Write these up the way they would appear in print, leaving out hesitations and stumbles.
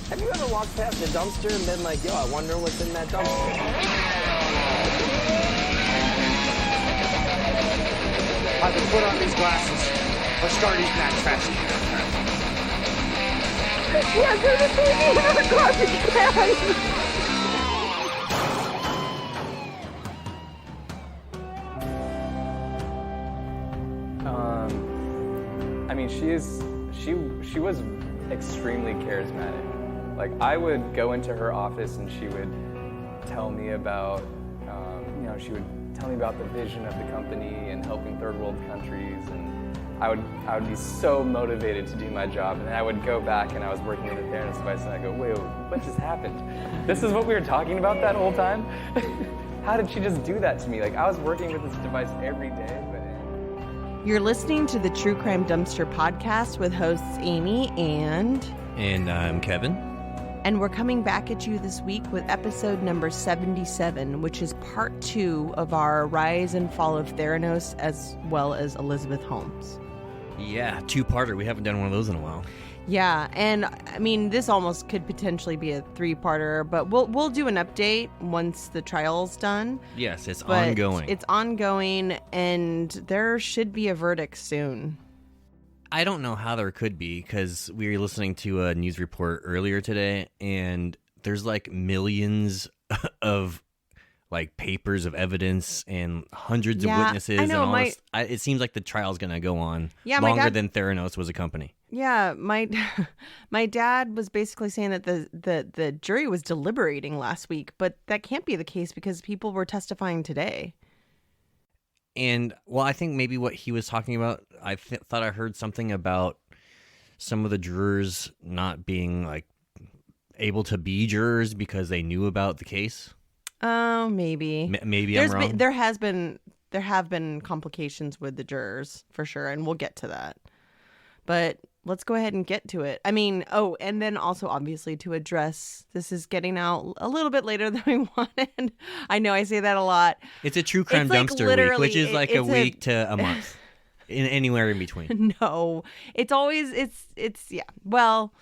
Have you ever walked past a dumpster and been like, yo, I wonder what's in that dumpster? Either put on these glasses or start eating that trash can. Yeah, there's a TV in the garbage can. I mean, she was extremely charismatic. Like, I would go into her office and she would tell me about, she would tell me about the vision of the company and helping third world countries, and I would be so motivated to do my job, and then I would go back and I was working with a Theranos device and I go, wait, what just happened? This is what we were talking about that whole time? How did she just do that to me? Like, I was working with this device every day, but... You're listening to the True Crime Dumpster podcast with hosts Amy and I'm Kevin. And we're coming back at you this week with episode number 77, which is part 2 of our rise and fall of Theranos as well as Elizabeth Holmes. Yeah, two-parter. We haven't done one of those in a while. Yeah, and I mean, this almost could potentially be a 3-parter, but we'll do an update once the trial's done. Yes, it's But ongoing. It's ongoing, and there should be a verdict soon. I don't know how there could be, because we were listening to a news report earlier today, and there's like millions of like papers of evidence and hundreds of witnesses. I know, and all this. It seems like the trial's going to go on longer than Theranos was a company. Yeah, my dad was basically saying that the jury was deliberating last week, but that can't be the case because people were testifying today. And, well, I think maybe what he was talking about, I thought I heard something about some of the jurors not being, like, able to be jurors because they knew about the case. Oh, maybe. Maybe I'm wrong. There have been complications with the jurors, for sure, and we'll get to that. But let's go ahead and get to it. I mean, and then also obviously to address, this is getting out a little bit later than we wanted. I know I say that a lot. It's a true crime dumpster week, which is like a week to a month, anywhere in between. No, it's always, yeah. Well,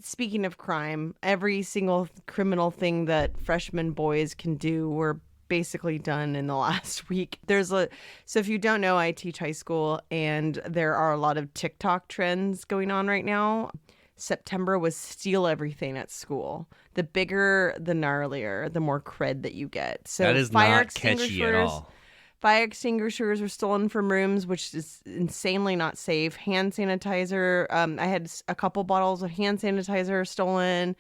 speaking of crime, every single criminal thing that freshman boys can do, we're basically done in the last week. So if you don't know, I teach high school, and there are a lot of TikTok trends going on right now. September was steal everything at school. The bigger, the gnarlier, the more cred that you get. So that is not catchy at all. Fire extinguishers were stolen from rooms, which is insanely not safe. Hand sanitizer. I had a couple bottles of hand sanitizer stolen.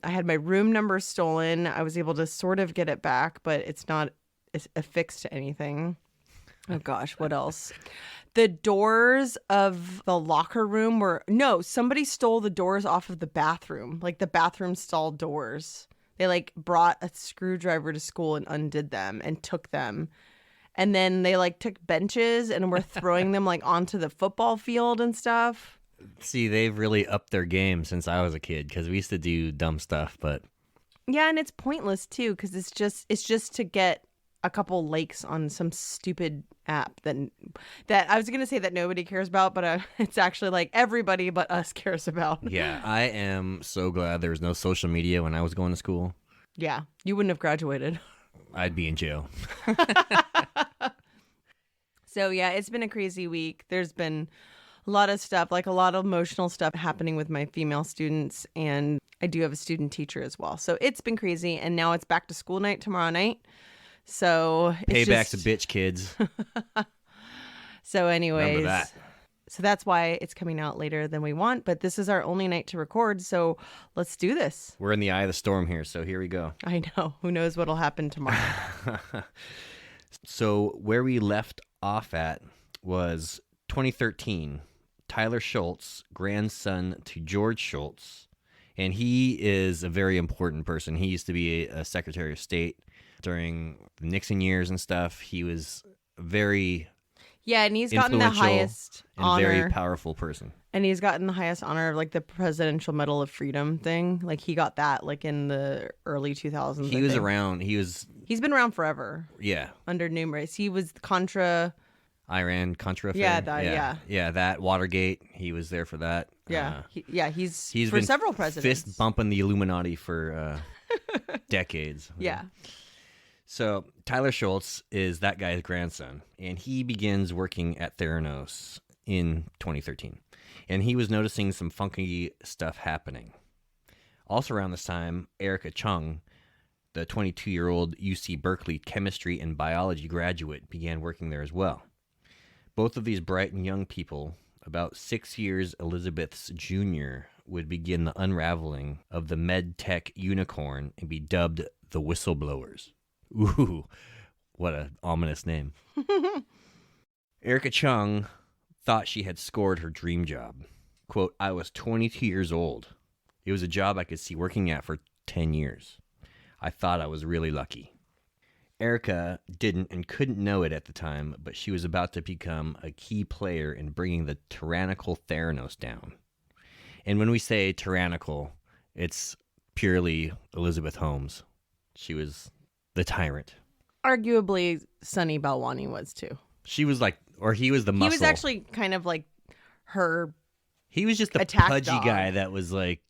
I had my room number stolen. I was able to sort of get it back, but it's not affixed to anything. Oh gosh, what else? The doors of the locker room somebody stole the doors off of the bathroom, like the bathroom stall doors. They like brought a screwdriver to school and undid them and took them. And then they like took benches and were throwing them like onto the football field and stuff. See, they've really upped their game since I was a kid, because we used to do dumb stuff, but... Yeah, and it's pointless, too, because it's just to get a couple likes on some stupid app that I was going to say that nobody cares about, but it's actually like everybody but us cares about. Yeah, I am so glad there was no social media when I was going to school. Yeah, you wouldn't have graduated. I'd be in jail. So, yeah, it's been a crazy week. There's been a lot of stuff, like a lot of emotional stuff happening with my female students, and I do have a student teacher as well. So it's been crazy, and now it's back to school night tomorrow night. So it's Payback's a bitch, kids. So anyways, remember that. So that's why it's coming out later than we want, but this is our only night to record, so let's do this. We're in the eye of the storm here, so here we go. I know. Who knows what'll happen tomorrow? So where we left off at was 2013. Tyler Schultz, grandson to George Schultz, and he is a very important person. He used to be a Secretary of State during the Nixon years and stuff. He was very and he's gotten the highest honor. Very powerful person. And he's gotten the highest honor of like the Presidential Medal of Freedom thing. Like he got that like in the early 2000s. He was around. He's been around forever. Yeah. Under numerous. He was Contra Iran Contra affair. Yeah, that- yeah. That Watergate. He was there for that. Yeah, he's for been several presidents. fist bumping the Illuminati for decades. Yeah. So Tyler Schultz is that guy's grandson, and he begins working at Theranos in 2013. And he was noticing some funky stuff happening. Also around this time, Erica Chung, the 22-year-old UC Berkeley chemistry and biology graduate, began working there as well. Both of these bright and young people, about 6 years Elizabeth's junior, would begin the unraveling of the med tech unicorn and be dubbed the Whistleblowers. Ooh, what an ominous name. Erica Chung thought she had scored her dream job. Quote, I was 22 years old. It was a job I could see working at for 10 years. I thought I was really lucky. Erica didn't and couldn't know it at the time, but she was about to become a key player in bringing the tyrannical Theranos down. And when we say tyrannical, it's purely Elizabeth Holmes. She was the tyrant. Arguably, Sunny Balwani was too. She was like, or he was the muscle. He was actually kind of like her. He was just the attack pudgy dog. guy that was like,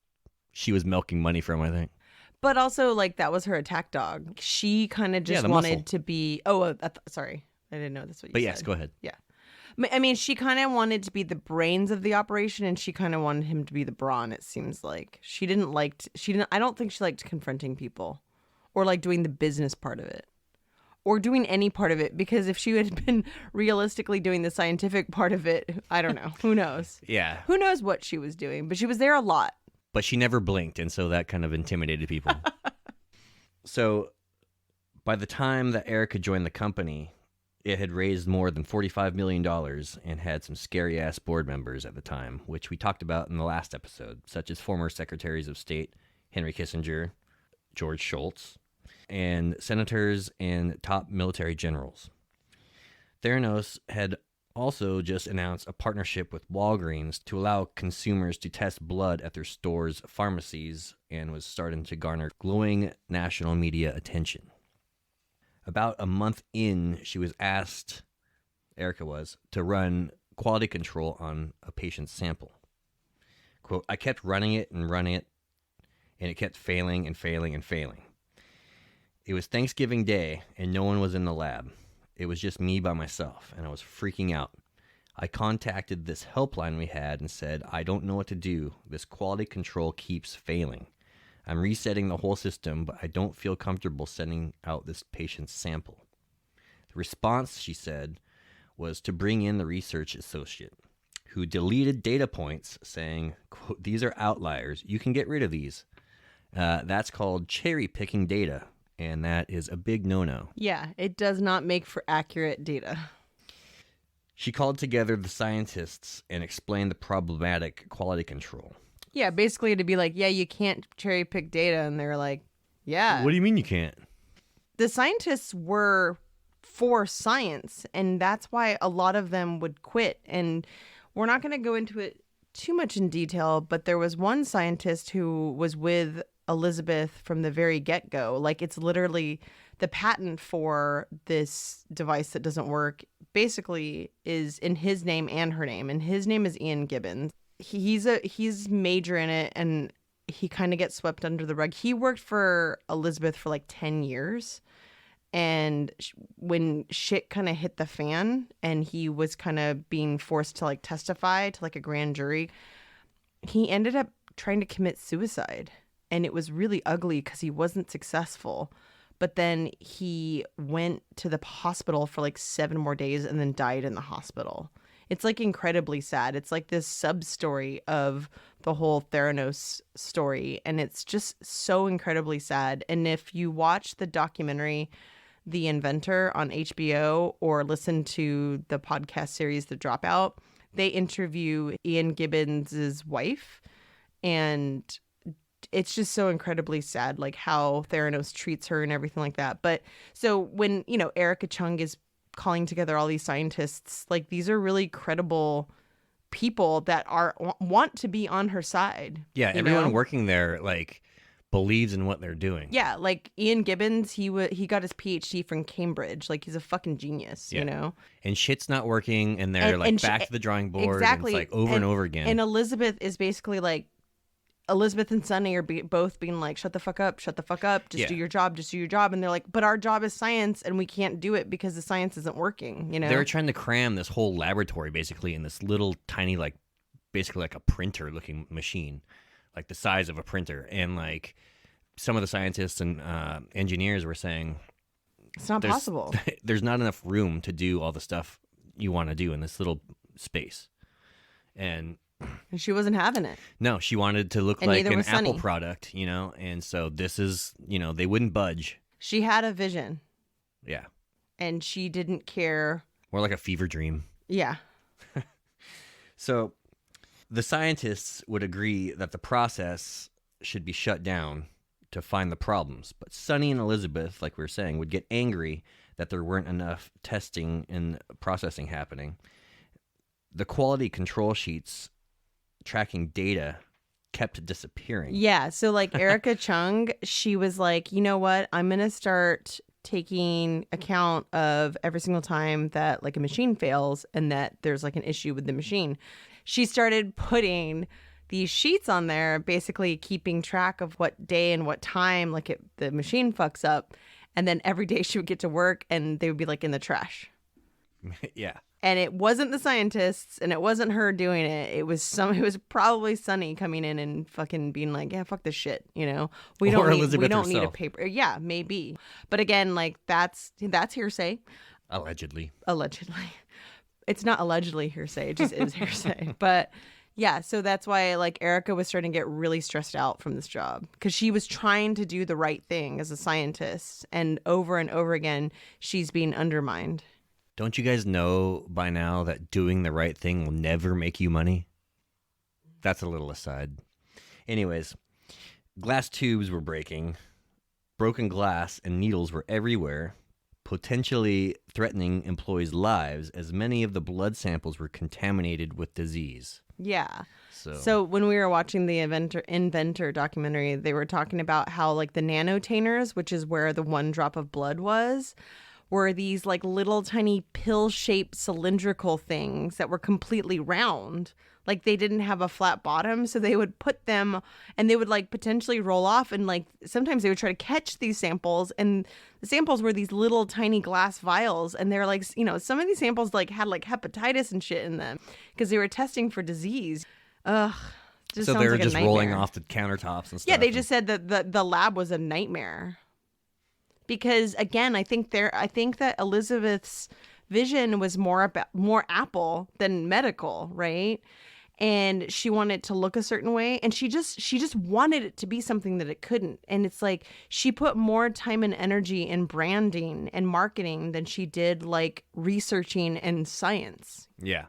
she was milking money from, I think. But also, like, that was her attack dog. She kind of just the wanted muscle. to be. Oh, sorry. I didn't know that's what you But said. yes, go ahead. Yeah. I mean, she kind of wanted to be the brains of the operation, and she kind of wanted him to be the brawn, it seems like. I don't think she liked confronting people or, like, doing the business part of it or doing any part of it, because if she had been realistically doing the scientific part of it, I don't know. Who knows? Yeah. Who knows what she was doing? But she was there a lot. But she never blinked, and so that kind of intimidated people. So by the time that Erica joined the company, it had raised more than $45 million and had some scary-ass board members at the time, which we talked about in the last episode, such as former Secretaries of State Henry Kissinger, George Shultz, and senators and top military generals. Theranos had also just announced a partnership with Walgreens to allow consumers to test blood at their stores' pharmacies, and was starting to garner glowing national media attention. About a month in, she was asked, Erica was, to run quality control on a patient's sample. Quote, I kept running it, and it kept failing and failing and failing. It was Thanksgiving Day, and no one was in the lab. It was just me by myself, and I was freaking out. I contacted this helpline we had and said, I don't know what to do. This quality control keeps failing. I'm resetting the whole system, but I don't feel comfortable sending out this patient's sample. The response, she said, was to bring in the research associate, who deleted data points saying, quote, these are outliers. You can get rid of these. That's called cherry-picking data, and that is a big no-no. Yeah, it does not make for accurate data. She called together the scientists and explained the problematic quality control. Yeah, basically to be like, yeah, you can't cherry pick data. And they're like, yeah. What do you mean you can't? The scientists were for science, and that's why a lot of them would quit. And we're not going to go into it too much in detail, but there was one scientist who was with Elizabeth from the very get-go. Like, it's literally the patent for this device that doesn't work basically is in his name and her name, and his name is Ian Gibbons. He's major in it, and he kind of gets swept under the rug. He worked for Elizabeth for like 10 years, and when shit kind of hit the fan and he was kind of being forced to like testify to like a grand jury, he ended up trying to commit suicide, and it was really ugly because he wasn't successful. But then he went to the hospital for like 7 more days and then died in the hospital. It's like incredibly sad. It's like this sub-story of the whole Theranos story, and it's just so incredibly sad. And if you watch the documentary The Inventor on HBO or listen to the podcast series The Dropout, they interview Ian Gibbons' wife, and it's just so incredibly sad, like how Theranos treats her and everything like that. But so when, you know, Erica Chung is calling together all these scientists, like these are really credible people that want to be on her side. Yeah, everyone working there like believes in what they're doing. Yeah, like Ian Gibbons, he got his PhD from Cambridge. Like, he's a fucking genius, you know? And shit's not working, and they're back to the drawing board. Exactly. And it's over and over again. And Elizabeth is basically like, Elizabeth and Sunny are both being like, shut the fuck up, just do your job, And they're like, but our job is science, and we can't do it because the science isn't working, you know? They're trying to cram this whole laboratory basically in this little tiny, like, basically like a printer-looking machine, like the size of a printer. And, like, some of the scientists and engineers were saying, it's not possible. There's not enough room to do all the stuff you want to do in this little space. And she wasn't having it. No, she wanted to look like an Apple product, you know? And so this is, you know, they wouldn't budge. She had a vision. Yeah. And she didn't care. More like a fever dream. Yeah. So the scientists would agree that the process should be shut down to find the problems. But Sunny and Elizabeth, like we were saying, would get angry that there weren't enough testing and processing happening. The quality control sheets tracking data kept disappearing. Yeah. So like Erica Chung, she was like, you know what? I'm going to start taking account of every single time that like a machine fails and that there's like an issue with the machine. She started putting these sheets on there, basically keeping track of what day and what time like the machine fucks up. And then every day she would get to work and they would be like in the trash. Yeah. And it wasn't the scientists, and it wasn't her doing it. It was probably Sunny coming in and fucking being like, "Yeah, fuck this shit," you know. We don't need a paper. Yeah, maybe. But again, like that's hearsay. Allegedly. It's not allegedly hearsay. It just is hearsay. But yeah, so that's why like Erica was starting to get really stressed out from this job because she was trying to do the right thing as a scientist, and over again, she's being undermined. Don't you guys know by now that doing the right thing will never make you money? That's a little aside. Anyways, glass tubes were breaking. Broken glass and needles were everywhere, potentially threatening employees' lives as many of the blood samples were contaminated with disease. Yeah. So when we were watching the inventor documentary, they were talking about how like the nanotainers, which is where the one drop of blood was, were these like little tiny pill-shaped cylindrical things that were completely round. Like they didn't have a flat bottom, so they would put them and they would like potentially roll off, and like sometimes they would try to catch these samples, and the samples were these little tiny glass vials, and they're like, you know, some of these samples like had like hepatitis and shit in them because they were testing for disease. Ugh. So they were just rolling off the countertops and stuff. Yeah, they just said that the lab was a nightmare. Because again, I think that Elizabeth's vision was more Apple than medical, right? And she wanted it to look a certain way, and she just wanted it to be something that it couldn't. And it's like she put more time and energy in branding and marketing than she did like researching and science. Yeah,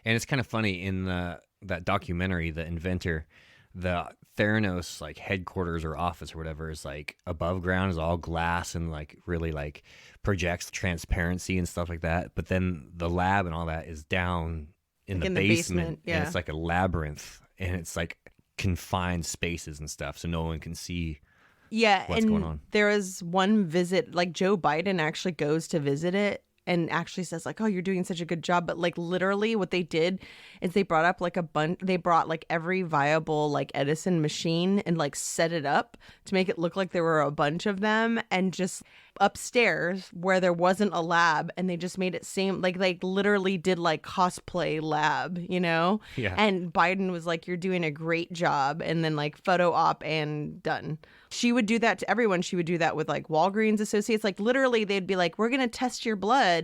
and it's kind of funny in that documentary, The Inventor, the Theranos like headquarters or office or whatever is like above ground, is all glass and like really like projects transparency and stuff like that. But then the lab and all that is down in the basement. Yeah. And it's like a labyrinth, and it's like confined spaces and stuff, so no one can see what's going on. There was one visit, like Joe Biden actually goes to visit it and actually says like, "Oh, you're doing such a good job." But like literally what they did is they brought up like they brought like every viable like Edison machine and like set it up to make it look like there were a bunch of them, and just upstairs where there wasn't a lab, and they just made it seem like literally did like cosplay lab, you know? Yeah. And Biden was like, "You're doing a great job," and then like photo op and done. She would do that to everyone. She would do that with like Walgreens associates. Like literally they'd be like, "We're going to test your blood."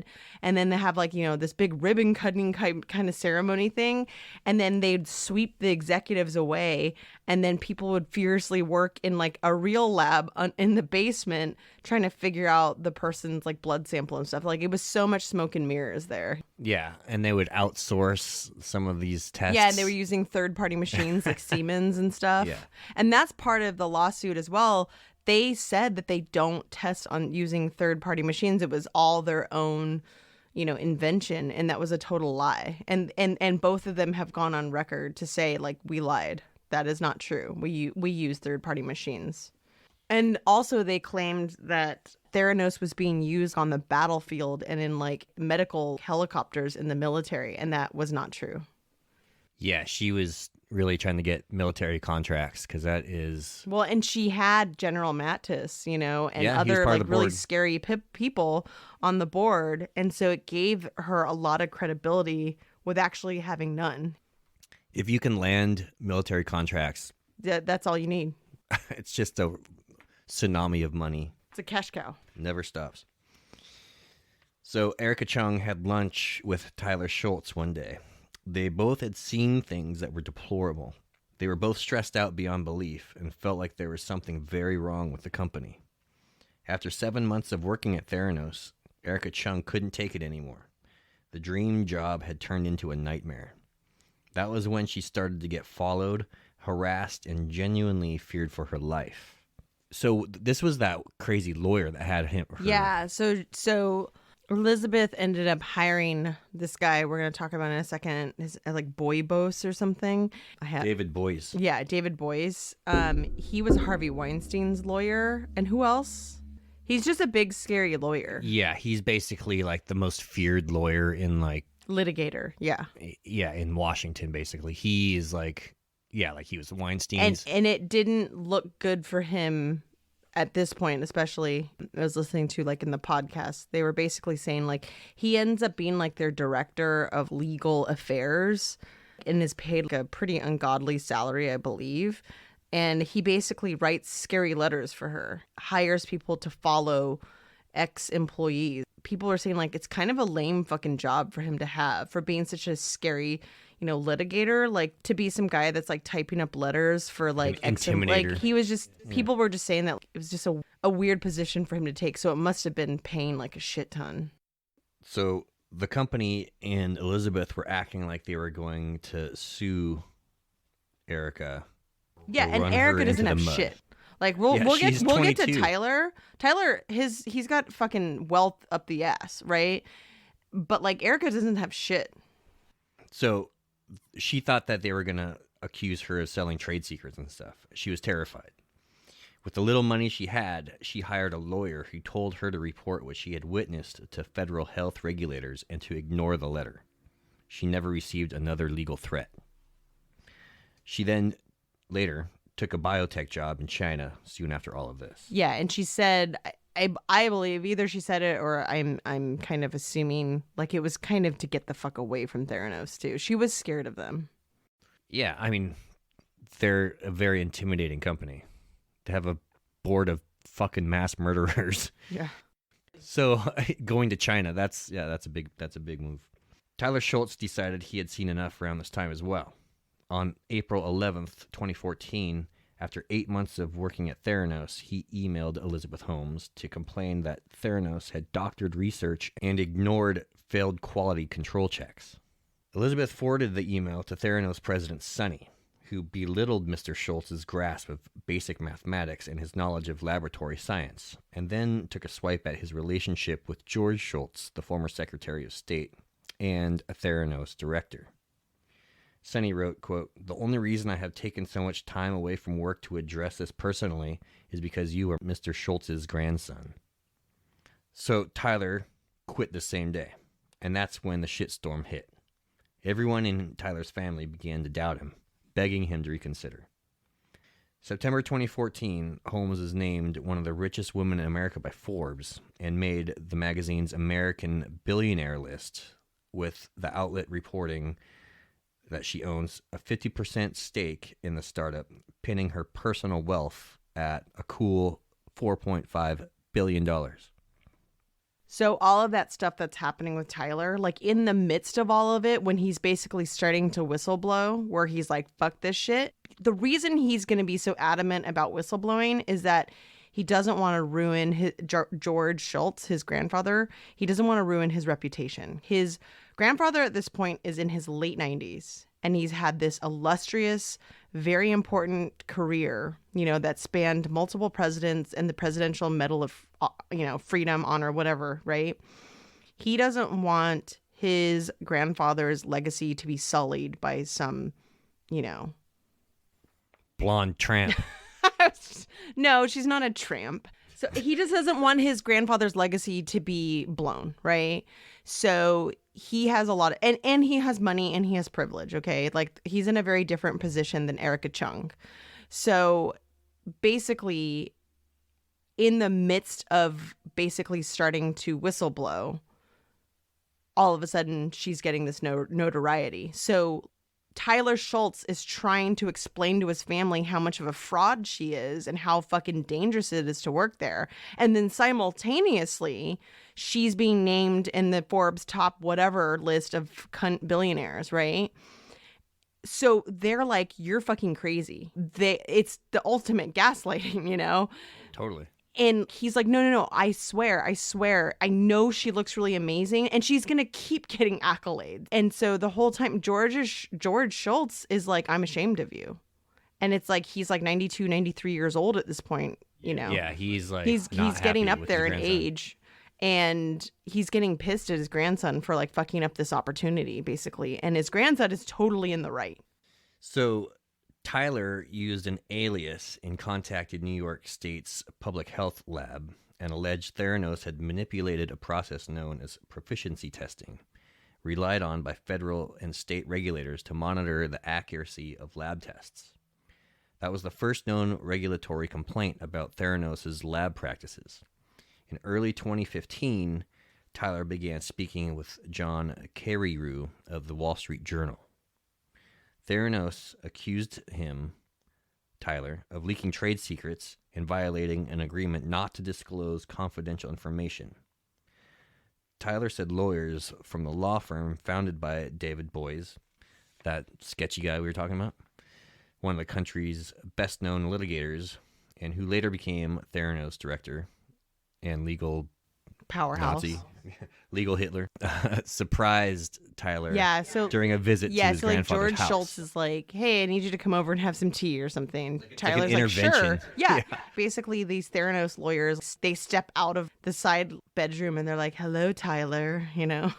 And then they have like, you know, this big ribbon cutting kind of ceremony thing. And then they'd sweep the executives away. And then people would fiercely work in like a real lab in the basement trying to figure out the person's like blood sample and stuff. Like it was so much smoke and mirrors there. Yeah. And they would outsource some of these tests. Yeah. And they were using third-party machines like Siemens and stuff. Yeah. And that's part of the lawsuit as well. They said that they don't test on using third-party machines. It was all their own, you know, invention, and that was a total lie. And both of them have gone on record to say like, we lied. That is not true. We use third-party machines. And also they claimed that Theranos was being used on the battlefield and in like medical helicopters in the military, and that was not true. Yeah, she was really trying to get military contracts because that is... Well, and she had General Mattis, and Yeah, he was other part of like the really board. scary people on the board. And so it gave her a lot of credibility with actually having none. If you can land military contracts, That's all you need. it's just a tsunami of money. It's a cash cow. Never stops. So Erica Chung had lunch with Tyler Schultz one day. They both had seen things that were deplorable. They were both stressed out beyond belief and felt like there was something very wrong with the company. After 7 months of working at Theranos, Erica Chung couldn't take it anymore. The dream job had turned into a nightmare. That was when she started to get followed, harassed, and genuinely feared for her life. So this was that crazy lawyer that had him. Yeah. So Elizabeth ended up hiring this guy we're going to talk about in a second, his like Boybos or something. David Boyce. Yeah, David Boyce. He was Harvey Weinstein's lawyer. And who else? He's just a big, scary lawyer. Yeah, he's basically like the most feared lawyer in like... Litigator, yeah. Yeah, in Washington, basically. He is like... Yeah, like he was Weinstein's... And it didn't look good for him at this point, especially I was listening to like in the podcast, they were basically saying like he ends up being like their director of legal affairs and is paid like a pretty ungodly salary, I believe. And he basically writes scary letters for her, hires people to follow ex-employees. People are saying like it's kind of a lame fucking job for him to have for being such a scary, litigator, like to be some guy that's like typing up letters for like intimidator. Like he was just, people were just saying that it was just a weird position for him to take. So it must have been paying like a shit ton. So the company and Elizabeth were acting like they were going to sue Erica. Yeah, or and run her Erica into doesn't the have mud. shit. Like Yeah, we'll she's get to 22. Tyler. Tyler, he's got fucking wealth up the ass, right? But like Erica doesn't have shit. So she thought that they were going to accuse her of selling trade secrets and stuff. She was terrified. With the little money she had, she hired a lawyer who told her to report what she had witnessed to federal health regulators and to ignore the letter. She never received another legal threat. She then, later, took a biotech job in China soon after all of this. Yeah, and she said, I believe either she said it or I'm kind of assuming like it was kind of to get the fuck away from Theranos too. She was scared of them. Yeah, I mean, they're a very intimidating company. They have a board of fucking mass murderers. Yeah. So going to China, that's a big move. Tyler Schultz decided he had seen enough around this time as well. On April 11th, 2014, after 8 months of working at Theranos, he emailed Elizabeth Holmes to complain that Theranos had doctored research and ignored failed quality control checks. Elizabeth forwarded the email to Theranos president Sunny, who belittled Mr. Schultz's grasp of basic mathematics and his knowledge of laboratory science, and then took a swipe at his relationship with George Schultz, the former Secretary of State, and a Theranos director. Sunny wrote, quote, "The only reason I have taken so much time away from work to address this personally is because you are Mr. Schultz's grandson." So Tyler quit the same day, and that's when the shitstorm hit. Everyone in Tyler's family began to doubt him, begging him to reconsider. September 2014, Holmes is named one of the richest women in America by Forbes and made the magazine's American Billionaire list, with the outlet reporting that she owns a 50% stake in the startup, pinning her personal wealth at a cool $4.5 billion. So all of that stuff that's happening with Tyler, like in the midst of all of it, when he's basically starting to whistleblow, where he's like, fuck this shit. The reason he's going to be so adamant about whistleblowing is that he doesn't want to ruin George Schultz, his grandfather. He doesn't want to ruin his reputation. His grandfather at this point is in his late 90s, and he's had this illustrious, very important career, that spanned multiple presidents and the Presidential Medal of, Freedom, Honor, whatever, right? He doesn't want his grandfather's legacy to be sullied by some, Blonde tramp. I No, she's not a tramp. So he just doesn't want his grandfather's legacy to be blown, right? So he has a lot of, and he has money and he has privilege, okay? Like, he's in a very different position than Erica Chung. So basically, in the midst of basically starting to whistleblow, all of a sudden she's getting this notoriety. So Tyler Schultz is trying to explain to his family how much of a fraud she is and how fucking dangerous it is to work there. And then simultaneously, she's being named in the Forbes top whatever list of cunt billionaires, right? So they're like, you're fucking crazy. It's the ultimate gaslighting, you know? Totally. And he's like, no, I swear. I know she looks really amazing and she's going to keep getting accolades. And so the whole time, George Schultz is like, I'm ashamed of you. And it's like, he's like 92, 93 years old at this point, you know? Yeah, he's like, he's getting up there in grandson. age. And he's getting pissed at his grandson for like fucking up this opportunity, basically. And his grandson is totally in the right. So Tyler used an alias and contacted New York State's public health lab and alleged Theranos had manipulated a process known as proficiency testing, relied on by federal and state regulators to monitor the accuracy of lab tests. That was the first known regulatory complaint about Theranos' lab practices. In early 2015, Tyler began speaking with John Carreyrou of the Wall Street Journal. Theranos accused him, Tyler, of leaking trade secrets and violating an agreement not to disclose confidential information. Tyler said lawyers from the law firm founded by David Boies, that sketchy guy we were talking about, one of the country's best-known litigators, and who later became Theranos director and legal Powerhouse. Nazi, legal Hitler, surprised Tyler during a visit to his so like grandfather's George house. Schultz is like, hey, I need you to come over and have some tea or something. Tyler's an like, sure. intervention. Yeah. Basically, these Theranos lawyers, they step out of the side bedroom and they're like, hello, Tyler, you know?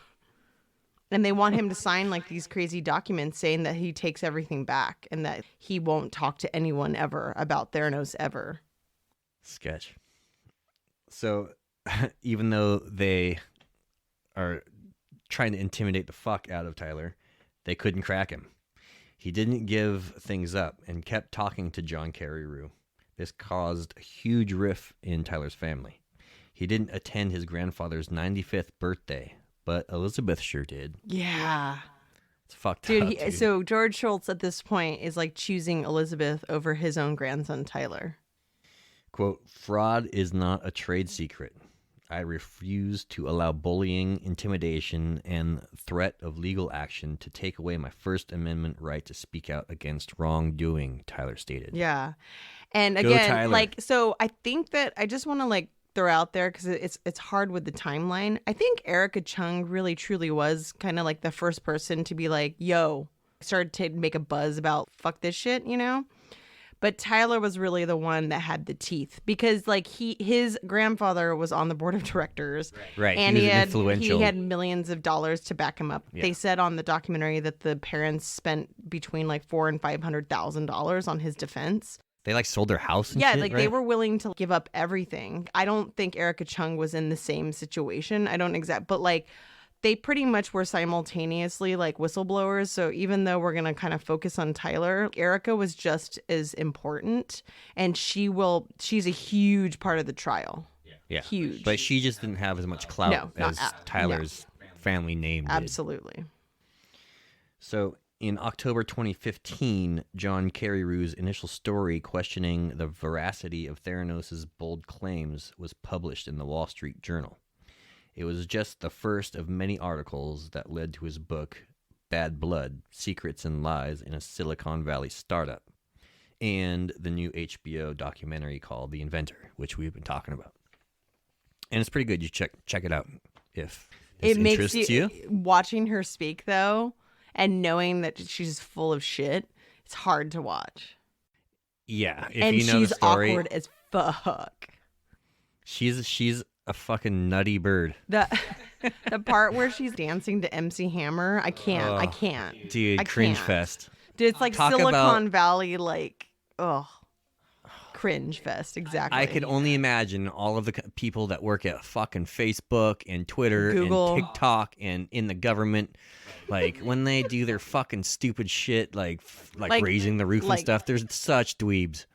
And they want him to sign like these crazy documents saying that he takes everything back and that he won't talk to anyone ever about Theranos ever. Sketch. So even though they are trying to intimidate the fuck out of Tyler, they couldn't crack him. He didn't give things up and kept talking to John Carreyrou. This caused a huge rift in Tyler's family. He didn't attend his grandfather's 95th birthday, but Elizabeth sure did. Yeah. It's fucked Dude, up, dude. So George Schultz at this point is like choosing Elizabeth over his own grandson, Tyler. Quote, fraud is not a trade secret. I refuse to allow bullying, intimidation, and threat of legal action to take away my First Amendment right to speak out against wrongdoing, Tyler stated. Yeah. And Go, again, Tyler. like, so I think that I just want to like throw out there because it's hard with the timeline. I think Erica Chung really truly was kind of like the first person to be like, yo, started to make a buzz about fuck this shit, you know? But Tyler was really the one that had the teeth because like his grandfather was on the board of directors. Right. And he was influential. he had millions of dollars to back him up. Yeah. They said on the documentary that the parents spent between like $400,000 and $500,000 on his defense. They like sold their house and Yeah, shit, like right? they were willing to give up everything. I don't think Erica Chung was in the same situation. I don't but like they pretty much were simultaneously like whistleblowers. So even though we're going to kind of focus on Tyler, Erica was just as important and she's a huge part of the trial. Yeah. Huge. But she just didn't have as much clout No, not as at- Tyler's family name did. Absolutely. So in October 2015, John Carreyrou's initial story questioning the veracity of Theranos' bold claims was published in the Wall Street Journal. It was just the first of many articles that led to his book, Bad Blood, Secrets and Lies in a Silicon Valley Startup, and the new HBO documentary called The Inventor, which we've been talking about. And it's pretty good. You check it out if this It makes interests you. Watching her speak though, and knowing that she's full of shit, it's hard to watch. Yeah, if And you know she's the story, awkward as fuck. she's a fucking nutty bird. The part where she's dancing to MC Hammer, I can't. Dude, I cringe can't. fest. Dude, it's like Talk Silicon about- Valley, like, ugh. cringe fest, exactly. I could only imagine all of the people that work at fucking Facebook and Twitter Google. and TikTok and in the government, like when they do their fucking stupid shit, like raising the roof and stuff. There's such dweebs.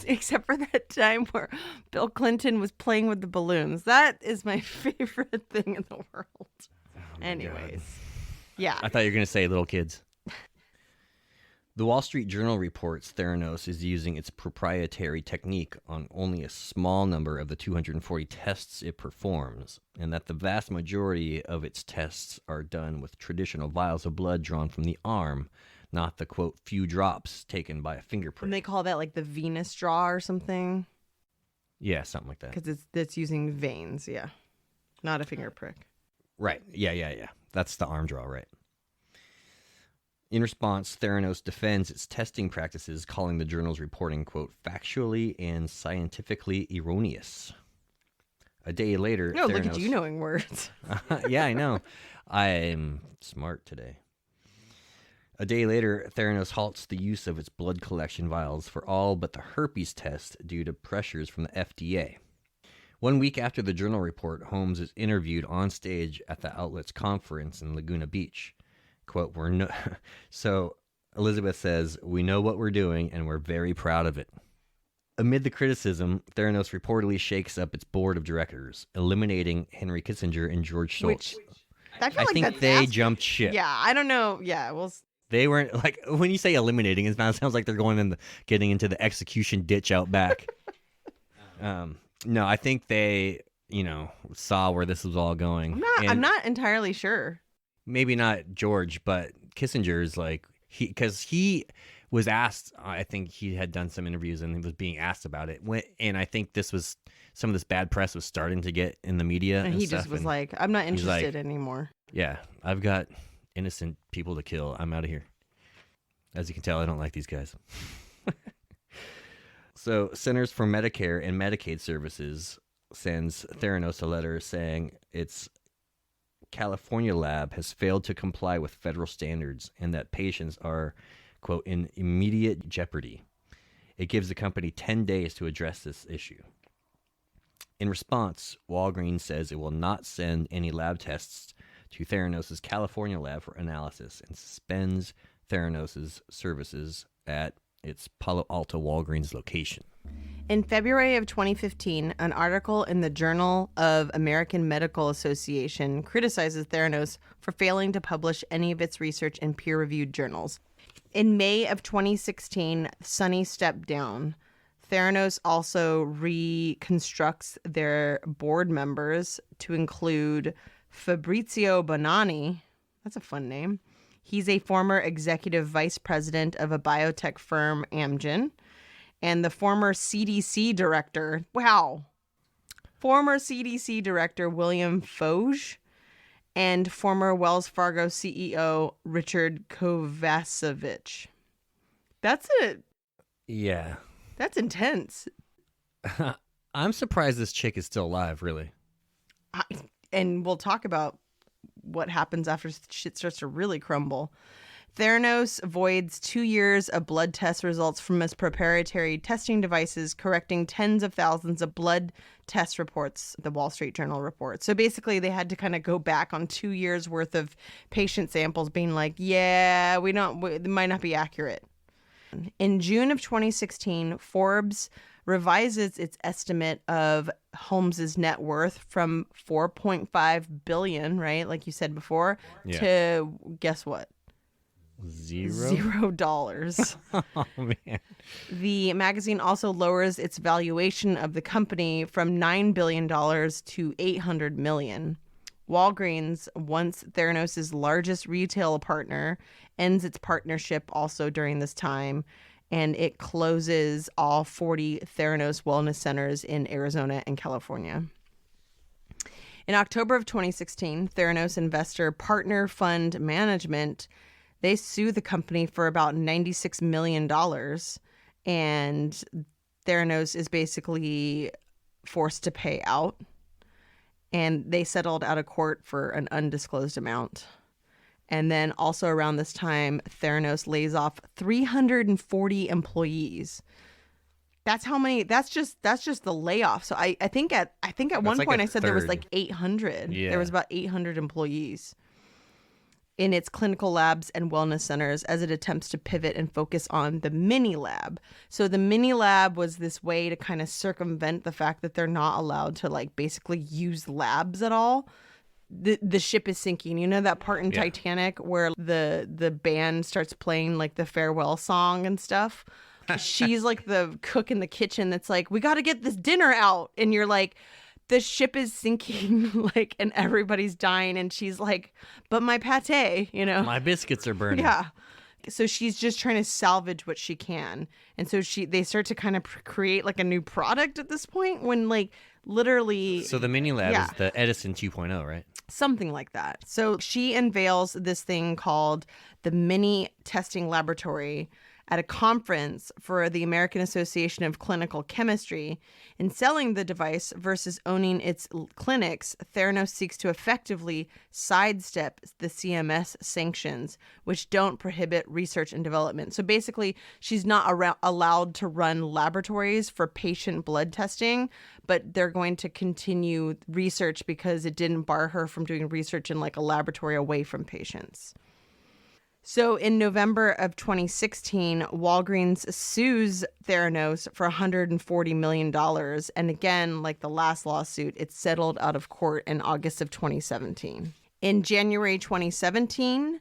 Except for that time where Bill Clinton was playing with the balloons. That is my favorite thing in the world. Anyways, yeah. I thought you were gonna say little kids. The Wall Street Journal reports Theranos is using its proprietary technique on only a small number of the 240 tests it performs, and that the vast majority of its tests are done with traditional vials of blood drawn from the arm, not the, quote, few drops taken by a finger prick. And they call that like the venous draw or something? Yeah, something like that. Because it's using veins, yeah. Not a finger prick. Right. Yeah. That's the arm draw, right. In response, Theranos defends its testing practices, calling the journal's reporting, quote, factually and scientifically erroneous. A day later, No, Theranos... look at you knowing words. Yeah, I know. I'm smart today. A day later, Theranos halts the use of its blood collection vials for all but the herpes test due to pressures from the FDA. 1 week after the journal report, Holmes is interviewed on stage at the outlet's conference in Laguna Beach. Quote, So Elizabeth says, "We know what we're doing and we're very proud of it." Amid the criticism, Theranos reportedly shakes up its board of directors, eliminating Henry Kissinger and George Shultz. I think they jumped ship. Yeah, I don't know. Yeah, well, They weren't, like, when you say eliminating, it sounds like they're getting into the execution ditch out back. No, I think they, saw where this was all going. I'm not entirely sure. Maybe not George, but Kissinger's because he was asked, I think he had done some interviews and he was being asked about it. And I think some of this bad press was starting to get in the media. And he just was like, I'm not interested anymore. Yeah, I've got innocent people to kill. I'm out of here. As you can tell, I don't like these guys. So Centers for Medicare and Medicaid Services sends Theranos a letter saying its California lab has failed to comply with federal standards and that patients are, quote, in immediate jeopardy. It gives the company 10 days to address this issue. In response, Walgreens says it will not send any lab tests to Theranos' California lab for analysis and suspends Theranos' services at its Palo Alto Walgreens location. In February of 2015, an article in the Journal of American Medical Association criticizes Theranos for failing to publish any of its research in peer-reviewed journals. In May of 2016, Sunny stepped down. Theranos also reconstructs their board members to include Fabrizio Bonanni. That's a fun name. He's a former executive vice president of a biotech firm, Amgen. And the former CDC director, former CDC director William Foge, and former Wells Fargo CEO Richard Kovacevic. That's it. Yeah. That's intense. I'm surprised this chick is still alive, really. And we'll talk about what happens after shit starts to really crumble. Theranos voids 2 years of blood test results from its proprietary testing devices, correcting tens of thousands of blood test reports, the Wall Street Journal reports. So basically, they had to kind of go back on 2 years worth of patient samples being like, yeah, it might not be accurate. In June of 2016, Forbes revises its estimate of Holmes's net worth from $4.5 billion, right? Like you said before, to guess what? $0. Oh, man. The magazine also lowers its valuation of the company from $9 billion to $800 million. Walgreens, once Theranos' largest retail partner, ends its partnership also during this time, and it closes all 40 Theranos wellness centers in Arizona and California. In October of 2016, Theranos investor Partner Fund Management, they sue the company for about $96 million, and Theranos is basically forced to pay out, and they settled out of court for an undisclosed amount. And then also around this time, Theranos lays off 340 employees. That's how many. That's just the layoff. So I think at one like point a I said there was third. like 800. Yeah. There was about 800 employees in its clinical labs and wellness centers as it attempts to pivot and focus on the mini lab. So the mini lab was this way to kind of circumvent the fact that they're not allowed to like basically use labs at all. The ship is sinking. You know that part in Titanic where the band starts playing like the farewell song and stuff? She's like the cook in the kitchen that's like, we got to get this dinner out. And you're like, the ship is sinking, like, and everybody's dying. And she's like, but my pate, you know? My biscuits are burning. Yeah. So she's just trying to salvage what she can. And so they start to kind of create like a new product at this point when like literally. So the mini lab is the Edison 2.0, right? Something like that. So she unveils this thing called the Mini Testing Laboratory at a conference for the American Association of Clinical Chemistry. In selling the device versus owning its clinics, Theranos seeks to effectively sidestep the CMS sanctions, which don't prohibit research and development. So basically, she's not allowed to run laboratories for patient blood testing, but they're going to continue research because it didn't bar her from doing research in like a laboratory away from patients. So in November of 2016, Walgreens sues Theranos for $140 million. And again, like the last lawsuit, it's settled out of court in August of 2017. In January 2017,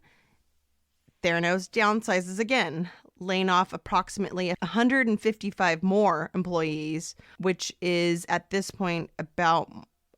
Theranos downsizes again, laying off approximately 155 more employees, which is at this point about,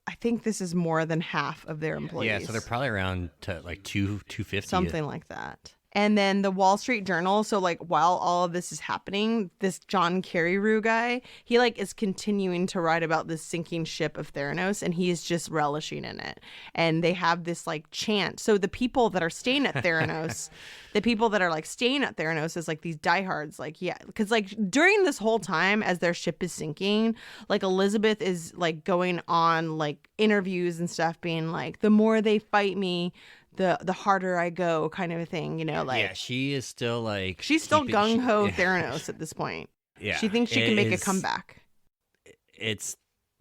I think this is more than half of their employees. Yeah, so they're probably around to like 250. Something like that. And then the Wall Street Journal, so like while all of this is happening, this John Carreyrou guy, he like is continuing to write about this sinking ship of Theranos, and he is just relishing in it. And they have this like chant. So the people that are staying at Theranos, is like these diehards, like, yeah, because like during this whole time as their ship is sinking, like Elizabeth is like going on like interviews and stuff being like, the more they fight me, the harder I go, kind of a thing, you know, like. Yeah, she is still like. She's still gung ho Theranos at this point. Yeah. She thinks she can make a comeback. It's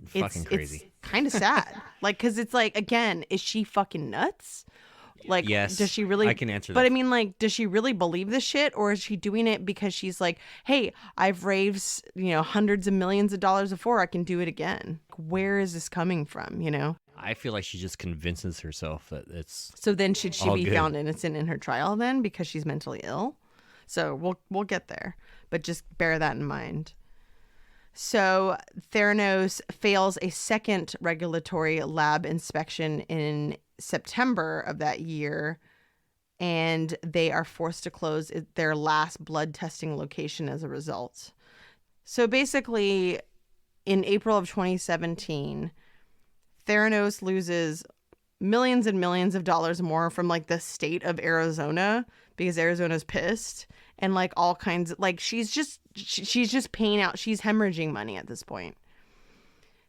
fucking crazy. It's kind of sad. Like, because it's like, again, is she fucking nuts? Like, yes, does she really? I can answer that. But I mean, like, does she really believe this shit? Or is she doing it because she's like, hey, I've raised, hundreds of millions of dollars before. I can do it again. Where is this coming from, I feel like she just convinces herself that it's. So then should she be good. found innocent in her trial then because she's mentally ill? So we'll get there, but just bear that in mind. So Theranos fails a second regulatory lab inspection in September of that year, and they are forced to close their last blood testing location as a result. So basically, in April of 2017, Theranos loses millions and millions of dollars more from like the state of Arizona because Arizona's pissed, and like all kinds of like she's just paying out. She's hemorrhaging money at this point.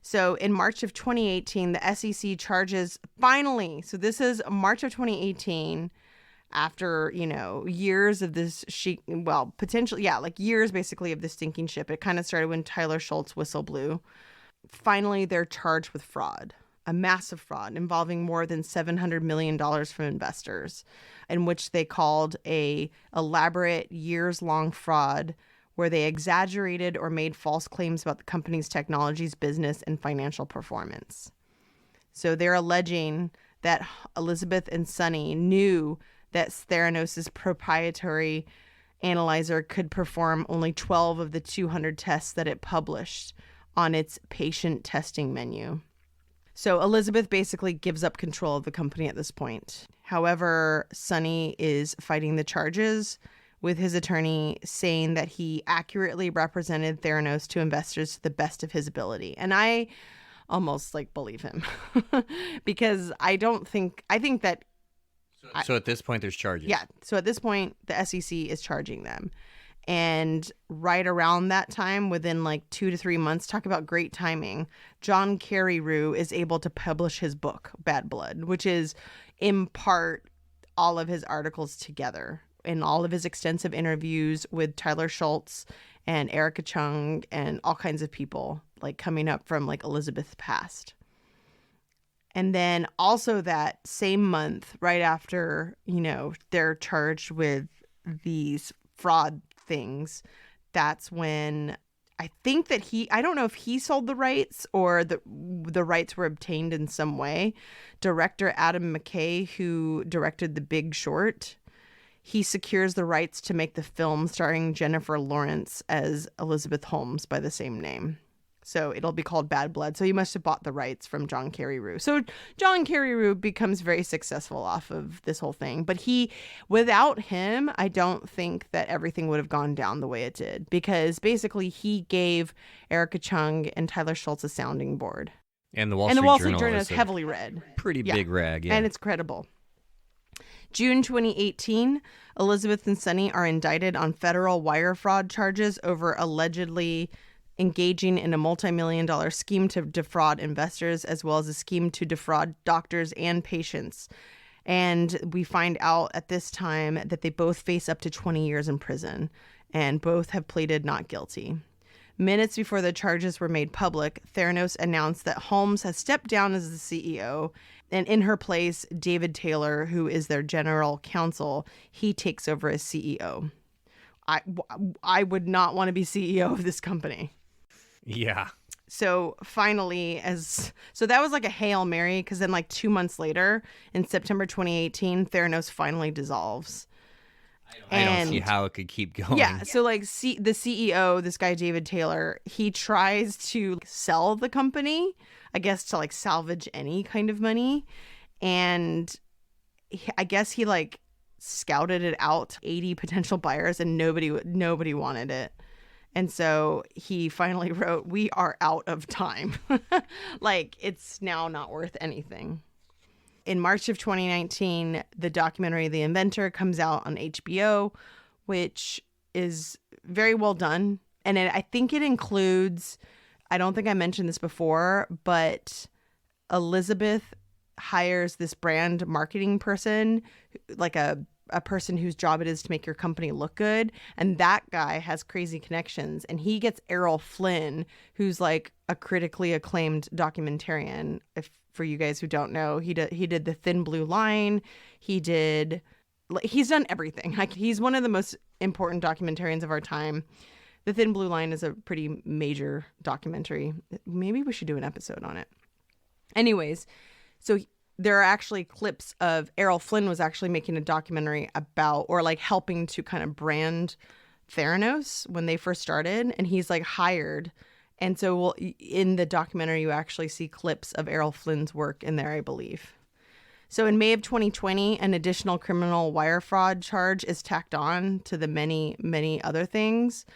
So in March of 2018, the SEC charges finally. So this is March of 2018, after years of this potentially years basically of this sinking ship. It kind of started when Tyler Schultz whistle blew. Finally, they're charged with fraud. A massive fraud involving more than $700 million from investors, in which they called a elaborate years-long fraud where they exaggerated or made false claims about the company's technologies, business, and financial performance. So they're alleging that Elizabeth and Sunny knew that Theranos' proprietary analyzer could perform only 12 of the 200 tests that it published on its patient testing menu. So Elizabeth basically gives up control of the company at this point. However, Sunny is fighting the charges, with his attorney saying that he accurately represented Theranos to investors to the best of his ability. And I almost believe him because I think that. So at this point, there's charges. Yeah. So at this point, the SEC is charging them. And right around that time, within 2 to 3 months, talk about great timing, John Carreyrou is able to publish his book, Bad Blood, which is in part all of his articles together. in all of his extensive interviews with Tyler Schultz and Erica Chung and all kinds of people, like coming up from like Elizabeth's past. And then also that same month, right after, you know, they're charged with these fraud things, that's when I think that I don't know if he sold the rights or the rights were obtained in some way. Director Adam McKay, who directed The Big Short, he secures the rights to make the film starring Jennifer Lawrence as Elizabeth Holmes by the same name. So it'll be called Bad Blood. So he must have bought the rights from John Carreyrou. So John Carreyrou becomes very successful off of this whole thing. But without him, I don't think that everything would have gone down the way it did. Because basically he gave Erica Chung and Tyler Schultz a sounding board. And the Wall Street Journal is heavily read. Pretty big rag, yeah. And it's credible. June 2018, Elizabeth and Sunny are indicted on federal wire fraud charges over allegedly engaging in a multi-million-dollar scheme to defraud investors, as well as a scheme to defraud doctors and patients. And we find out at this time that they both face up to 20 years in prison, and both have pleaded not guilty. Minutes before the charges were made public, Theranos announced that Holmes has stepped down as the CEO, and in her place, David Taylor, who is their general counsel, he takes over as CEO. I would not want to be CEO of this company. Yeah. So finally, so that was like a Hail Mary, because then like 2 months later, in September 2018, Theranos finally dissolves. I don't see how it could keep going. Yeah, so like the CEO, this guy David Taylor, he tries to sell the company, I guess, to like salvage any kind of money. And I guess he like scouted it out to 80 potential buyers, and nobody wanted it. And so he finally wrote, "We are out of time." Like, it's now not worth anything. In March of 2019, the documentary The Inventor comes out on HBO, which is very well done. And I think it includes, I don't think I mentioned this before, but Elizabeth hires this brand marketing person, like a person whose job it is to make your company look good. And that guy has crazy connections. And he gets Errol Flynn, who's like a critically acclaimed documentarian. For you guys who don't know, he did The Thin Blue Line. He's done everything. Like, he's one of the most important documentarians of our time. The Thin Blue Line is a pretty major documentary. Maybe we should do an episode on it. Anyways, so there are actually clips of Errol Flynn was actually making a documentary about, or like helping to kind of brand Theranos when they first started, and he's like hired. And so in the documentary, you actually see clips of Errol Flynn's work in there, I believe. So in May of 2020, an additional criminal wire fraud charge is tacked on to the many, many other things.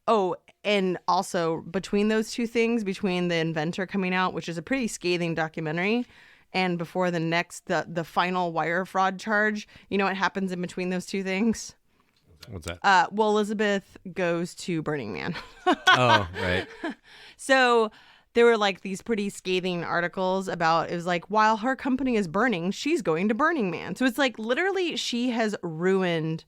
Oh, and also between those two things, between The Inventor coming out, which is a pretty scathing documentary, and before the final wire fraud charge, you know what happens in between those two things? What's that? Well, Elizabeth goes to Burning Man. Oh, right. So there were like these pretty scathing articles about, it was like, while her company is burning, she's going to Burning Man. So it's like literally she has ruined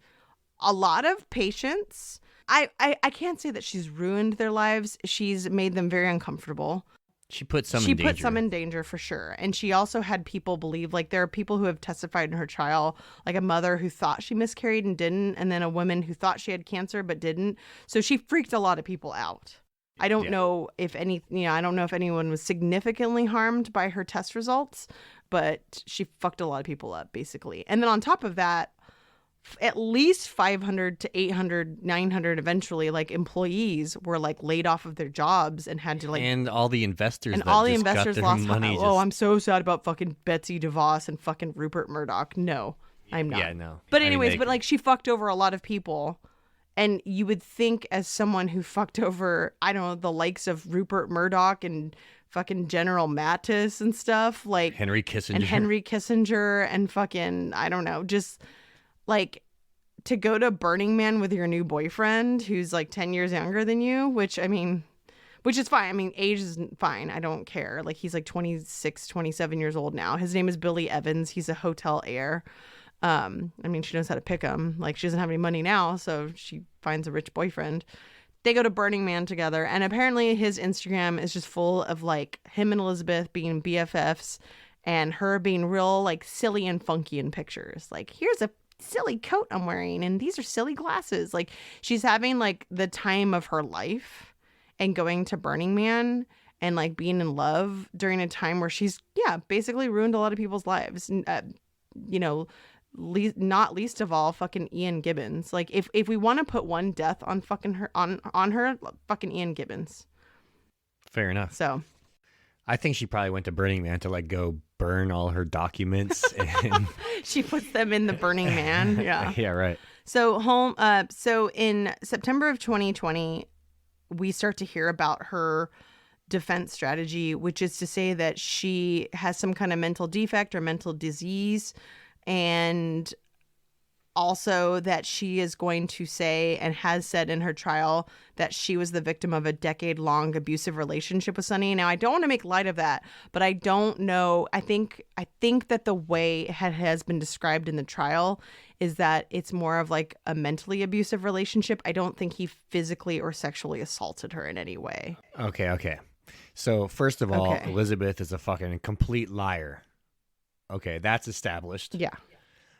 a lot of patients. I can't say that she's ruined their lives. She's made them very uncomfortable. She put some in danger for sure. And she also had people believe, like, there are people who have testified in her trial, like a mother who thought she miscarried and didn't, and then a woman who thought she had cancer but didn't. So she freaked a lot of people out. I don't know if I don't know if anyone was significantly harmed by her test results, but she fucked a lot of people up, basically. And then on top of that, at least 500 to 800, 900 eventually, like, employees were like laid off of their jobs and had to like, and all the investors lost money. I'm so sad about fucking Betsy DeVos and fucking Rupert Murdoch. No, I'm not. Yeah, no. But anyways, but like, she fucked over a lot of people. And you would think, as someone who fucked over, I don't know, the likes of Rupert Murdoch and fucking General Mattis and stuff, like Henry Kissinger and fucking, I don't know, just like, to go to Burning Man with your new boyfriend who's like 10 years younger than you, which is fine. I mean, age is fine. I don't care. Like, he's like 26, 27 years old now. His name is Billy Evans. He's a hotel heir. I mean, she knows how to pick them. Like, she doesn't have any money now, so she finds a rich boyfriend. They go to Burning Man together, and apparently his Instagram is just full of like him and Elizabeth being BFFs and her being real like silly and funky in pictures. Like, here's a silly coat I'm wearing and these are silly glasses. Like, she's having like the time of her life and going to Burning Man and like being in love during a time where she's basically ruined a lot of people's lives. Not least of all fucking Ian Gibbons. Like, if we want to put one death on fucking her on her, fucking Ian Gibbons. Fair enough. So I think she probably went to Burning Man to like go burn all her documents and she puts them in the Burning Man. Yeah. Yeah, right. So so in September of 2020, we start to hear about her defense strategy, which is to say that she has some kind of mental defect or mental disease, and also that she is going to say and has said in her trial that she was the victim of a decade-long abusive relationship with Sunny. Now, I don't want to make light of that, but I don't know. I think that the way it has been described in the trial is that it's more of like a mentally abusive relationship. I don't think he physically or sexually assaulted her in any way. Okay. So first of all, Okay. Elizabeth is a fucking complete liar. Okay, that's established. Yeah.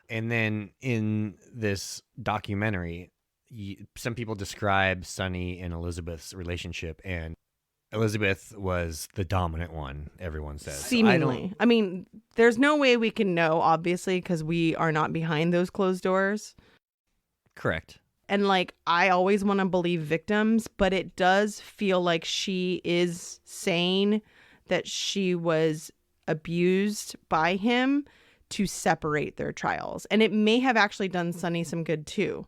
And then in this documentary, some people describe Sunny and Elizabeth's relationship, and Elizabeth was the dominant one, everyone says. Seemingly. I mean, there's no way we can know, obviously, because we are not behind those closed doors. Correct. And like, I always want to believe victims, but it does feel like she is saying that she was abused by him to separate their trials. And it may have actually done Sunny some good too.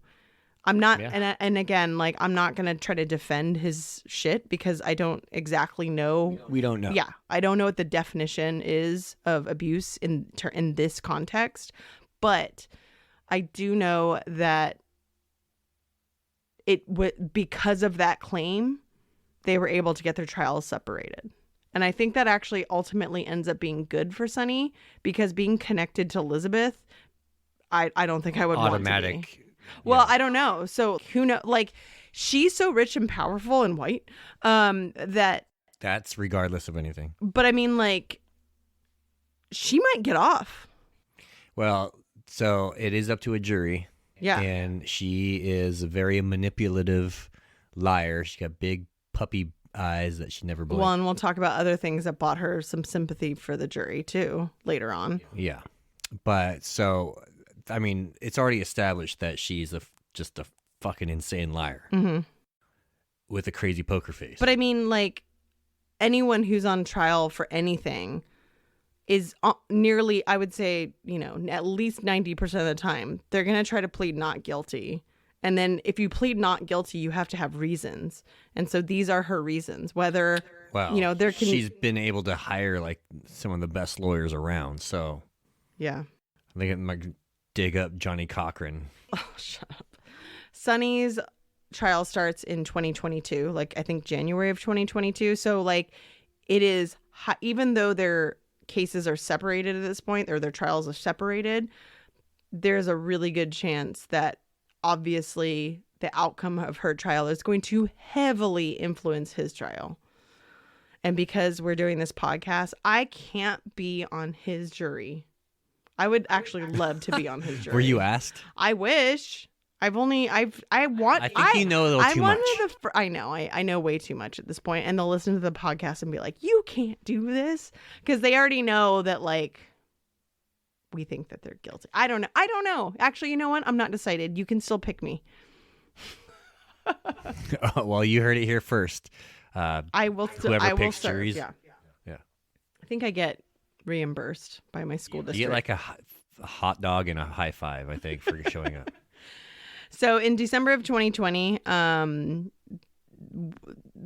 I'm not, and again, like, I'm not going to try to defend his shit because I don't exactly know. We don't know. Yeah. I don't know what the definition is of abuse in this context, but I do know that because of that claim, they were able to get their trials separated. And I think that actually ultimately ends up being good for Sunny, because being connected to Elizabeth, I don't think I would want to be. Automatic. Well, I don't know. So who knows? Like, she's so rich and powerful and white that. That's regardless of anything. But I mean, like, she might get off. Well, so it is up to a jury. Yeah. And she is a very manipulative liar. She's got big puppy eyes that she never blinked. Well, and we'll talk about other things that bought her some sympathy for the jury too later on. Yeah. But so, I mean, it's already established that she's just a fucking insane liar with a crazy poker face. But I mean, like, anyone who's on trial for anything is nearly, I would say, at least 90% of the time, they're going to try to plead not guilty. And then if you plead not guilty, you have to have reasons. And so these are her reasons, whether, she's been able to hire like some of the best lawyers around. So yeah, I think it might dig up Johnny Cochran. Oh, shut up. Sunny's trial starts in 2022, like I think January of 2022. So like, it is, even though their cases are separated at this point, or their trials are separated, there's a really good chance that obviously the outcome of her trial is going to heavily influence his trial. And because we're doing this podcast, I can't be on his jury. I would actually love to be on his jury. Were you asked? I wish. I think you know a little too much. I know. I know way too much at this point. And they'll listen to the podcast and be like, you can't do this. Because they already know that, like, we think that they're guilty. I don't know. Actually, you know what? I'm not decided. You can still pick me. Oh, well, you heard it here first. I will still. Whoever I will picks serve. juries. Yeah. I think I get reimbursed by my school district. You get like a hot dog and a high five, I think, for showing up. So in December of 2020,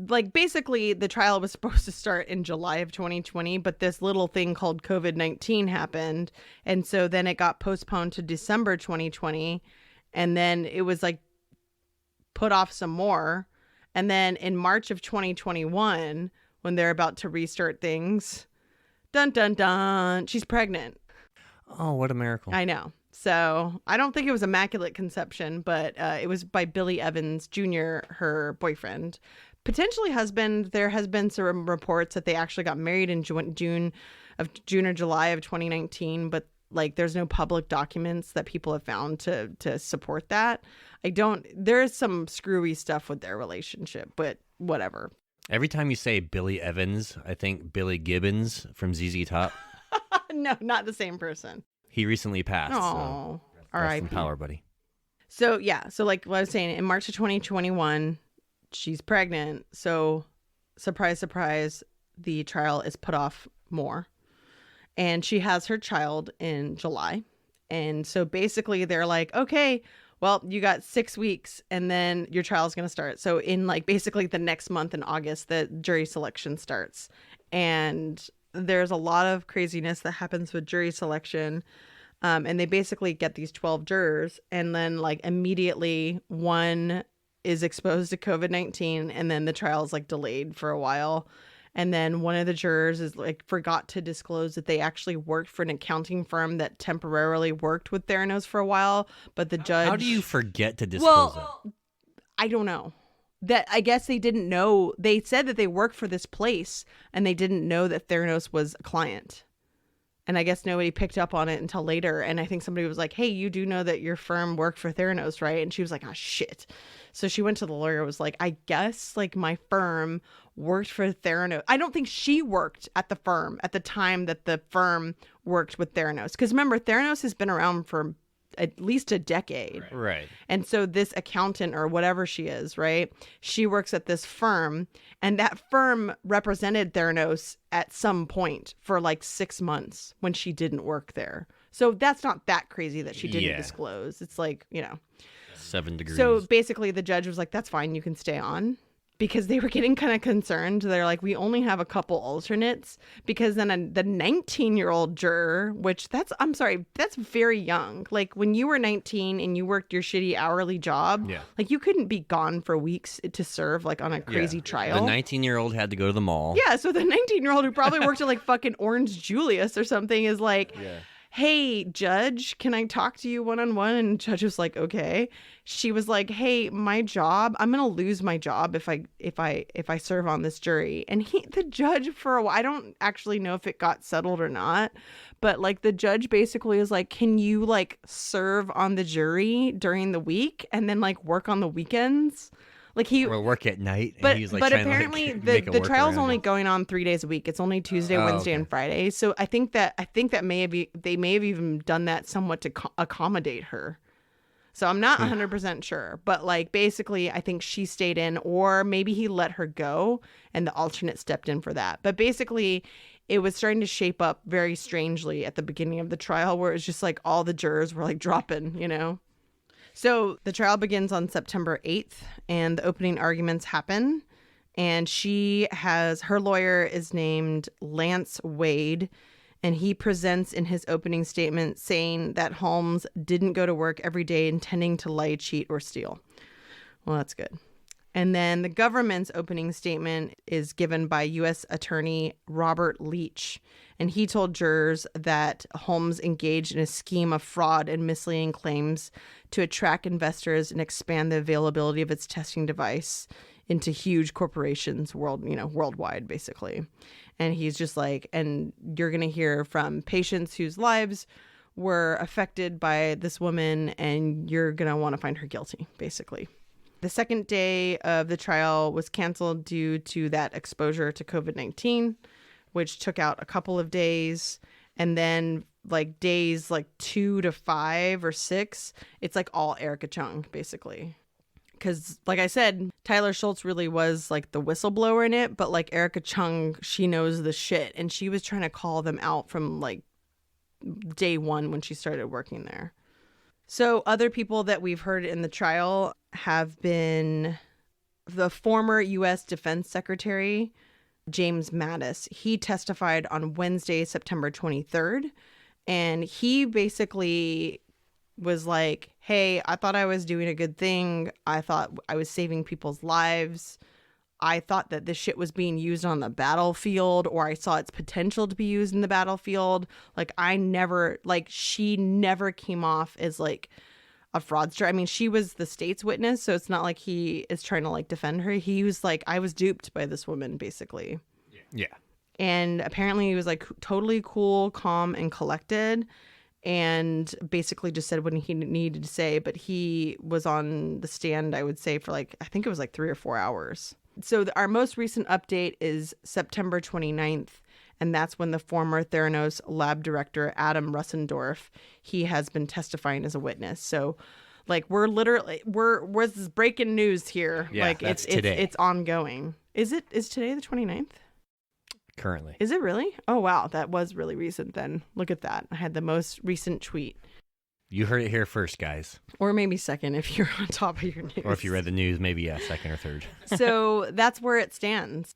like basically the trial was supposed to start in July of 2020, but this little thing called COVID-19 happened. And so then it got postponed to December 2020. And then it was like put off some more. And then in March of 2021, when they're about to restart things, dun, dun, dun, she's pregnant. Oh, what a miracle. I know. So I don't think it was immaculate conception, but it was by Billy Evans Jr., her boyfriend. Potentially husband. There has been some reports that they actually got married in June or July of 2019, but like there's no public documents that people have found to support that. There is some screwy stuff with their relationship, but whatever. Every time you say Billy Evans, I think Billy Gibbons from ZZ Top. No, not the same person. He recently passed. Oh, so rest in R.I.P. power, buddy. So yeah, so like what I was saying, in March of 2021, she's pregnant. So surprise, surprise, the trial is put off more. And she has her child in July. And so basically they're like, okay, well, you got 6 weeks and then your trial is going to start. So in like basically the next month in August, the jury selection starts. And there's a lot of craziness that happens with jury selection. And they basically get these 12 jurors and then like immediately one is exposed to COVID-19 and then the trial is like delayed for a while. And then one of the jurors is like forgot to disclose that they actually worked for an accounting firm that temporarily worked with Theranos for a while. But the judge... How do you forget to disclose it? I don't know. That I guess they didn't know. They said that they worked for this place and they didn't know that Theranos was a client. And I guess nobody picked up on it until later. And I think somebody was like, hey, you do know that your firm worked for Theranos, right? And she was like, oh, shit. So she went to the lawyer, was like, I guess like my firm worked for Theranos. I don't think she worked at the firm at the time that the firm worked with Theranos. Because remember, Theranos has been around for at least a decade. Right. And so this accountant or whatever she is, right? She works at this firm and that firm represented Theranos at some point for like 6 months when she didn't work there. So that's not that crazy that she didn't disclose. It's like, 7 degrees. So basically the judge was like, that's fine. You can stay on. Because they were getting kind of concerned. They're like, we only have a couple alternates because then the 19-year-old juror, which that's very young. Like when you were 19 and you worked your shitty hourly job, like you couldn't be gone for weeks to serve like on a crazy trial. The 19-year-old had to go to the mall. Yeah, so the 19-year-old who probably worked at like fucking Orange Julius or something is like, hey, judge, can I talk to you one-on-one? And judge was like, okay. She was like, hey, my job, I'm going to lose my job if I serve on this jury. And the judge for a while, I don't actually know if it got settled or not, but like the judge basically is like, can you like serve on the jury during the week and then like work on the weekends? Like or work at night. And but he's like but trying apparently to, like, the trial's only going on 3 days a week. It's only Tuesday, Wednesday, and Friday. So I think that they may have even done that somewhat to accommodate her. So I'm not 100% sure, but like basically I think she stayed in, or maybe he let her go and the alternate stepped in for that. But basically it was starting to shape up very strangely at the beginning of the trial, where it's just like all the jurors were like dropping. So the trial begins on September 8th and the opening arguments happen. And her lawyer is named Lance Wade. And he presents in his opening statement saying that Holmes didn't go to work every day intending to lie, cheat, or steal. Well, that's good. And then the government's opening statement is given by U.S. Attorney Robert Leach. And he told jurors that Holmes engaged in a scheme of fraud and misleading claims to attract investors and expand the availability of its testing device into huge corporations worldwide, basically. And he's just like, and you're going to hear from patients whose lives were affected by this woman, and you're going to want to find her guilty, basically. The second day of the trial was canceled due to that exposure to COVID-19, which took out a couple of days. And then like days like 2 to 5 or 6, it's like all Erica Chung, basically. Because like I said, Tyler Schultz really was like the whistleblower in it. But like Erica Chung, she knows the shit. And she was trying to call them out from like day one when she started working there. So other people that we've heard in the trial have been the former U.S. Defense Secretary, James Mattis. He testified on Wednesday, September 23rd. And he basically was like, hey, I thought I was doing a good thing. I thought I was saving people's lives. I thought that this shit was being used on the battlefield, or I saw its potential to be used in the battlefield. Like, she never came off as like a fraudster. I mean, she was the state's witness, so it's not like he is trying to like defend her. He was like, I was duped by this woman, basically. Yeah. And apparently he was like totally cool, calm, and collected, and basically just said what he needed to say. But he was on the stand, I would say, for like, I think it was like 3 or 4 hours. So our most recent update is September 29th. And that's when the former Theranos lab director, Adam Russendorf, he has been testifying as a witness. So like, we're this is breaking news here. Yeah, like that's today. It's ongoing. Is today the 29th? Currently. Is it really? Oh, wow. That was really recent then. Look at that. I had the most recent tweet. You heard it here first, guys. Or maybe second if you're on top of your news. Or if you read the news, maybe second or third. So that's where it stands.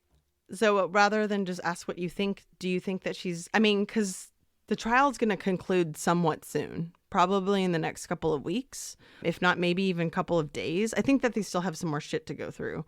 So rather than just ask what you think, do you think that because the trial is going to conclude somewhat soon, probably in the next couple of weeks, if not maybe even a couple of days. I think that they still have some more shit to go through.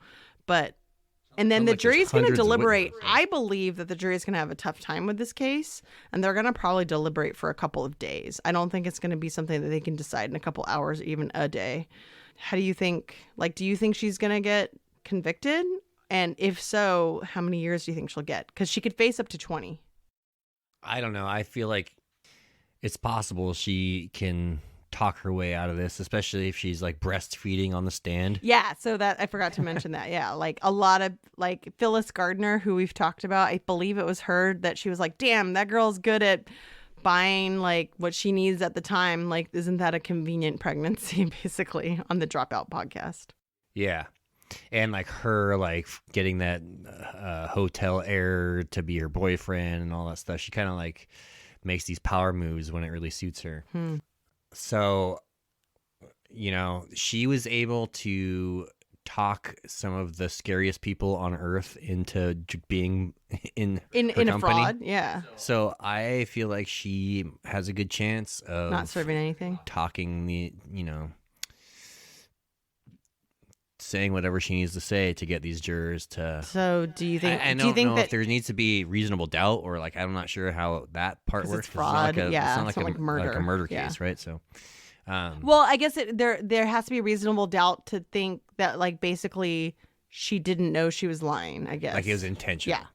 And then the jury's going to deliberate. I believe that the jury is going to have a tough time with this case, and they're going to probably deliberate for a couple of days. I don't think it's going to be something that they can decide in a couple hours or even a day. How do you think? Like, do you think she's going to get convicted? And if so, how many years do you think she'll get? Because she could face up to 20. I don't know. I feel like it's possible she can talk her way out of this, especially if she's like breastfeeding on the stand. Yeah, so that I forgot to mention that. Yeah, like a lot of like Phyllis Gardner, who we've talked about, I believe it was her that she was like, damn, that girl's good at buying like what she needs at the time. Like, isn't that a convenient pregnancy, basically, on the Dropout podcast? Yeah. And like her like getting that hotel heir to be her boyfriend and all that stuff. She kind of like makes these power moves when it really suits her. So, she was able to talk some of the scariest people on earth into being in her a company. fraud. Yeah. So I feel like she has a good chance of Not serving anything. talking saying whatever she needs to say to get these jurors to. So do you think? I do you think know that if there needs to be reasonable doubt, or like I'm not sure how that part 'Cause works. it's fraud, It's yeah, not it's not like murder. like a murder Yeah. case, right? So, Well, I guess there has to be reasonable doubt to think that like basically she didn't know she was lying. I guess like it was intentional. Yeah.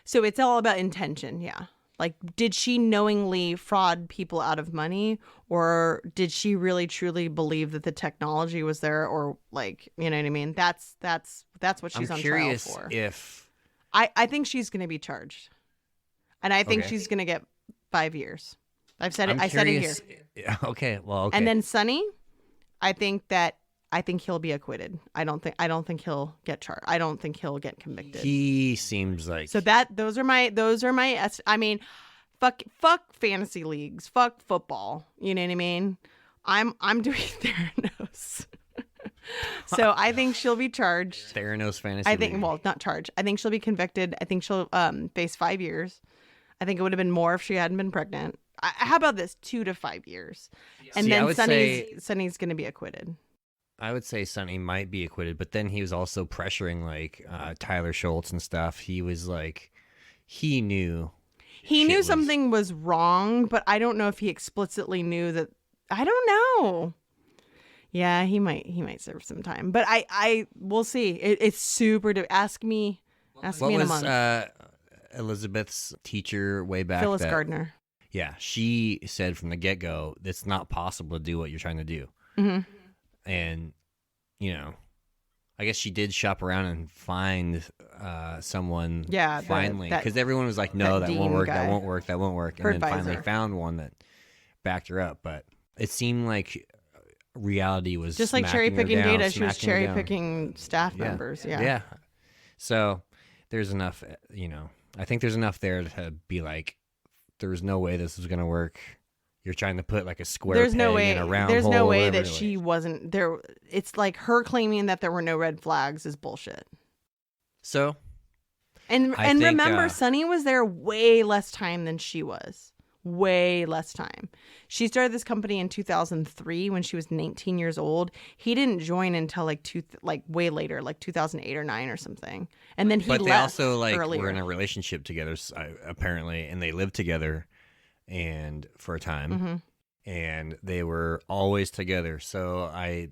So it's all about intention. Yeah. Like, did she knowingly fraud people out of money, or did she really truly believe that the technology was there, or like, you know what I mean? That's what she's I'm on curious trial for. if I think she's going to be charged, and I think Okay. she's going to get 5 years. I've said it. I'm I said it here. curious. Okay. Well. Okay. And then Sunny, I think he'll be acquitted. I don't think he'll get charged. I don't think he'll get convicted. he seems like So those are my I mean, fuck fantasy leagues, fuck football. You know what I mean? I'm doing Theranos. So I think she'll be charged. Theranos fantasy. I think league. well, not charged. I think she'll be convicted. I think she'll face 5 years. I think it would have been more if she hadn't been pregnant. How about this? 2 to 5 years. And See, I then would Sunny's going to be acquitted. I would say Sunny might be acquitted, but then he was also pressuring like Tyler Schultz and stuff. He was like, he knew. He shit knew was- something was wrong, but I don't know if he explicitly knew that. I don't know. Yeah, he might serve some time, but I we'll see. It's super. Ask me What in a was month. Elizabeth's teacher way back? Phyllis Gardner. Yeah, she said from the get-go, it's not possible to do what you're trying to do. Mm-hmm. And, I guess she did shop around and find someone Yeah, finally. that- Because everyone was like, no, that Dean won't work, guy. that won't work, that won't work. Her And then finally advisor. found one that backed her up. But it seemed like reality was Just like smacking cherry her picking down, data, she was smacking her cherry down. picking staff members. Yeah. Yeah. So there's enough, I think there's enough there to be like, there's no way this is going to work. You're trying to put like a square There's peg no way. in a round There's hole. no way whatever that it she was. wasn't there. It's like her claiming that there were no red flags is bullshit. So And I think, remember, Sunny was there way less time than she was. way less time. She started this company in 2003 when she was 19 years old. He didn't join until like way later, like 2008 or 9 or something. And then he left. But they also earlier. were in a relationship together apparently, and they lived together and for a time, and they were always together. So I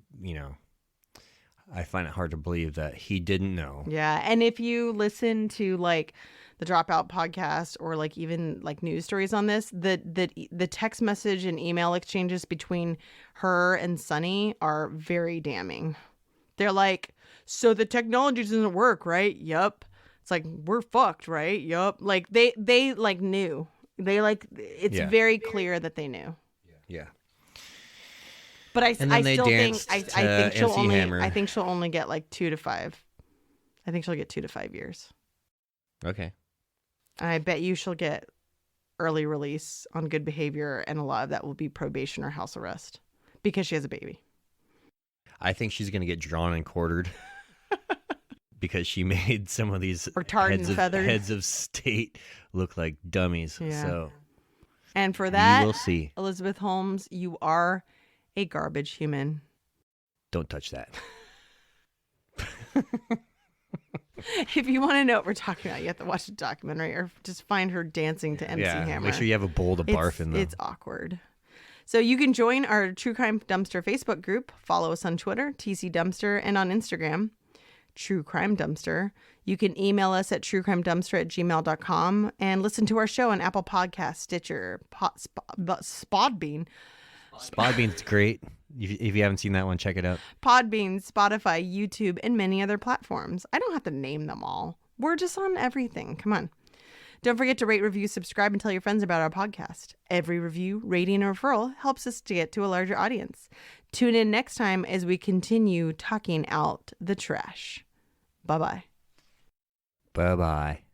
find it hard to believe that he didn't know. Yeah, and if you listen to like the Dropout podcast or like even like news stories on this, the text message and email exchanges between her and Sunny are very damning. They're like, so the technology doesn't work, right? Yup. It's like, we're fucked, right? Yup. Like they like knew. They like, it's very clear that they knew. Yeah. But I still think Hammer. I think she'll only get like 2 to 5. I think she'll get 2 to 5 years. Okay. I bet you she'll get early release on good behavior, and a lot of that will be probation or house arrest because she has a baby. I think she's going to get drawn and quartered because she made some of these heads of state look like dummies. Yeah. So, and for that, you will see. Elizabeth Holmes, you are a garbage human. Don't touch that. If you want to know what we're talking about, you have to watch the documentary or just find her dancing to MC Hammer. Make sure you have a bowl to barf in, though. It's awkward. So you can join our True Crime Dumpster Facebook group. Follow us on Twitter, TC Dumpster, and on Instagram, True Crime Dumpster. You can email us at truecrimedumpster@gmail.com and listen to our show on Apple Podcasts, Stitcher, Spodbean. Spodbean's great. If you haven't seen that one, check it out. Podbean, Spotify, YouTube, and many other platforms. I don't have to name them all. We're just on everything. Come on. Don't forget to rate, review, subscribe, and tell your friends about our podcast. Every review, rating, and referral helps us to get to a larger audience. Tune in next time as we continue talking out the trash. Bye-bye. Bye-bye.